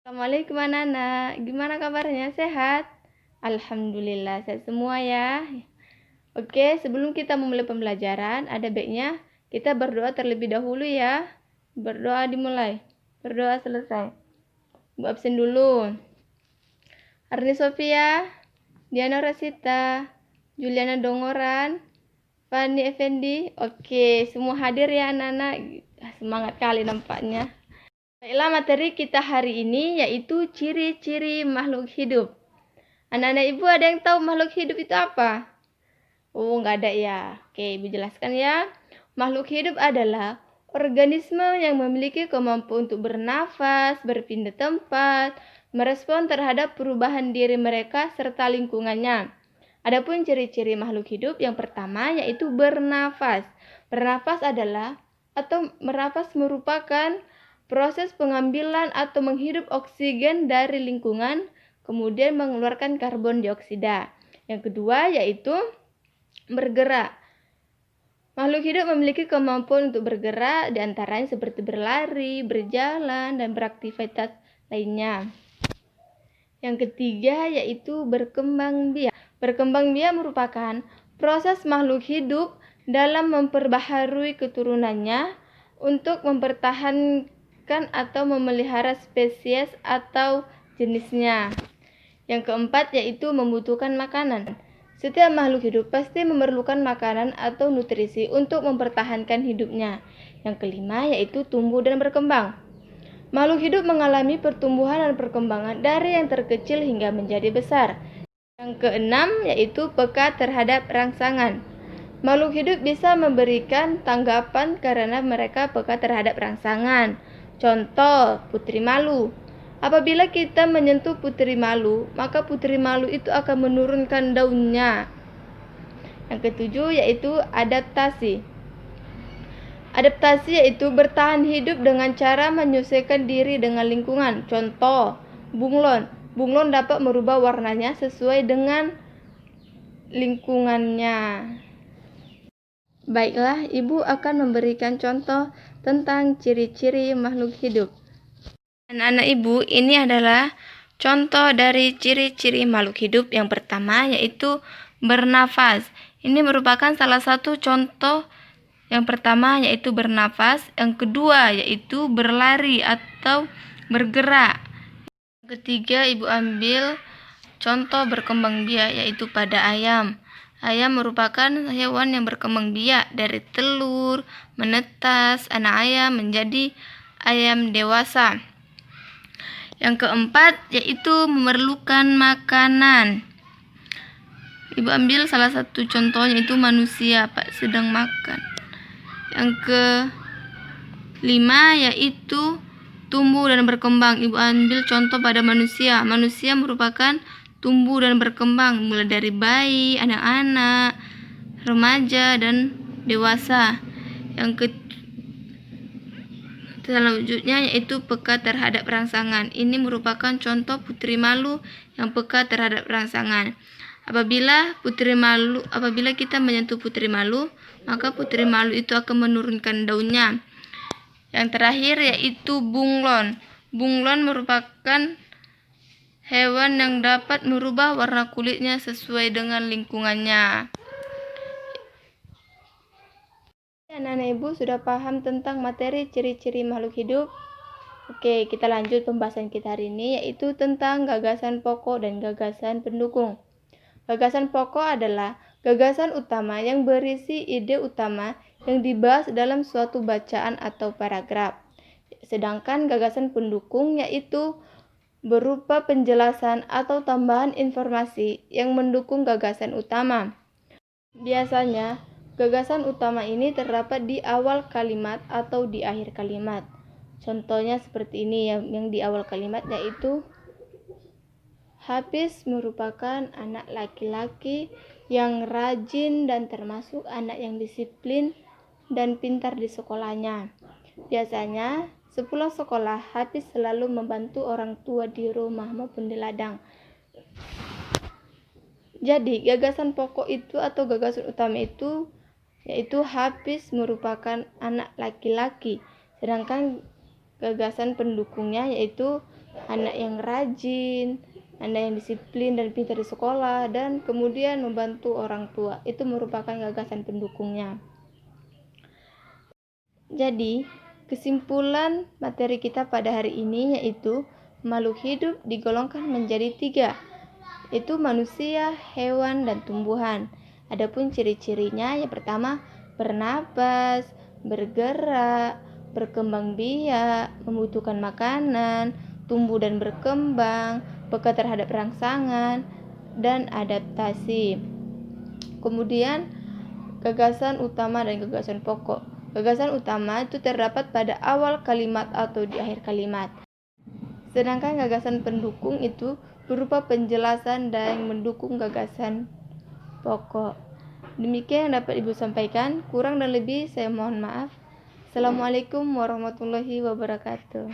Assalamualaikum anak-anak, gimana kabarnya? Sehat? Alhamdulillah sehat semua ya. Oke, sebelum kita memulai pembelajaran, ada baiknya kita berdoa terlebih dahulu ya. Berdoa dimulai, berdoa selesai. Bu absen dulu. Arni Sofia, Diana Rasita, Juliana Dongoran, Fani Effendi. Oke, semua hadir ya anak-anak. Semangat kali nampaknya. Baiklah, materi kita hari ini yaitu ciri-ciri makhluk hidup. Anak-anak ibu ada yang tahu makhluk hidup itu apa? Oh, nggak ada ya. Oke, ibu jelaskan ya. Makhluk hidup adalah organisme yang memiliki kemampuan untuk bernafas, berpindah tempat, merespon terhadap perubahan diri mereka serta lingkungannya. Adapun ciri-ciri makhluk hidup yang pertama yaitu bernafas. Bernafas adalah atau bernafas merupakan proses pengambilan atau menghirup oksigen dari lingkungan, kemudian mengeluarkan karbon dioksida. Yang kedua yaitu bergerak. Makhluk hidup memiliki kemampuan untuk bergerak, diantaranya seperti berlari, berjalan, dan beraktivitas lainnya. Yang ketiga yaitu berkembang biak. Berkembang biak merupakan proses makhluk hidup dalam memperbaharui keturunannya untuk mempertahankan atau memelihara spesies atau jenisnya. Yang keempat yaitu membutuhkan makanan. Setiap makhluk hidup pasti memerlukan makanan atau nutrisi untuk mempertahankan hidupnya. Yang kelima yaitu tumbuh dan berkembang. Makhluk hidup mengalami pertumbuhan dan perkembangan dari yang terkecil hingga menjadi besar. Yang keenam yaitu peka terhadap rangsangan. Makhluk hidup bisa memberikan tanggapan karena mereka peka terhadap rangsangan. Contoh, putri malu. Apabila kita menyentuh putri malu, maka putri malu itu akan menurunkan daunnya. Yang ketujuh yaitu adaptasi. Adaptasi yaitu bertahan hidup dengan cara menyesuaikan diri dengan lingkungan. Contoh, bunglon. Bunglon dapat merubah warnanya sesuai dengan lingkungannya. Baiklah, ibu akan memberikan contoh tentang ciri-ciri makhluk hidup. Anak-anak ibu, ini adalah contoh dari ciri-ciri makhluk hidup. Yang pertama yaitu bernafas. Ini merupakan salah satu contoh. Yang pertama yaitu bernafas, yang kedua yaitu berlari atau bergerak. Yang ketiga ibu ambil contoh berkembang biak yaitu pada ayam. Ayam merupakan hewan yang berkembang biak dari telur, menetas anak ayam menjadi ayam dewasa. Yang keempat yaitu memerlukan makanan. Ibu ambil salah satu contohnya itu manusia, Pak sedang makan. Yang kelima yaitu tumbuh dan berkembang. Ibu ambil contoh pada manusia. Manusia merupakan tumbuh dan berkembang mulai dari bayi, anak-anak, remaja, dan dewasa. Yang selanjutnya yaitu peka terhadap rangsangan. Ini merupakan contoh putri malu yang peka terhadap rangsangan. Apabila kita menyentuh putri malu, maka putri malu itu akan menurunkan daunnya. Yang terakhir yaitu bunglon. Bunglon merupakan hewan yang dapat merubah warna kulitnya sesuai dengan lingkungannya. Anak-anak ibu sudah paham tentang materi ciri-ciri makhluk hidup? Oke, kita lanjut pembahasan kita hari ini yaitu tentang gagasan pokok dan gagasan pendukung. Gagasan pokok adalah gagasan utama yang berisi ide utama yang dibahas dalam suatu bacaan atau paragraf. Sedangkan gagasan pendukung yaitu berupa penjelasan atau tambahan informasi yang mendukung gagasan utama. Biasanya, gagasan utama ini terdapat di awal kalimat atau di akhir kalimat. Contohnya seperti ini yang di awal kalimat yaitu Hafiz merupakan anak laki-laki yang rajin dan termasuk anak yang disiplin dan pintar di sekolahnya. Biasanya, sepulang sekolah, Hafiz selalu membantu orang tua di rumah maupun di ladang. Jadi, gagasan pokok itu atau gagasan utama itu yaitu Hafiz merupakan anak laki-laki. Sedangkan gagasan pendukungnya yaitu anak yang rajin, anak yang disiplin dan pintar di sekolah, dan kemudian membantu orang tua. Itu merupakan gagasan pendukungnya. Jadi, kesimpulan materi kita pada hari ini yaitu makhluk hidup digolongkan menjadi 3, yaitu manusia, hewan, dan tumbuhan. Adapun ciri-cirinya, yang pertama bernapas, bergerak, berkembang biak, membutuhkan makanan, tumbuh dan berkembang, peka terhadap rangsangan, dan adaptasi. Kemudian gagasan utama dan gagasan pokok. Gagasan utama itu terdapat pada awal kalimat atau di akhir kalimat. Sedangkan gagasan pendukung itu berupa penjelasan dan mendukung gagasan pokok. Demikian yang dapat Ibu sampaikan. Kurang dan lebih saya mohon maaf. Assalamualaikum warahmatullahi wabarakatuh.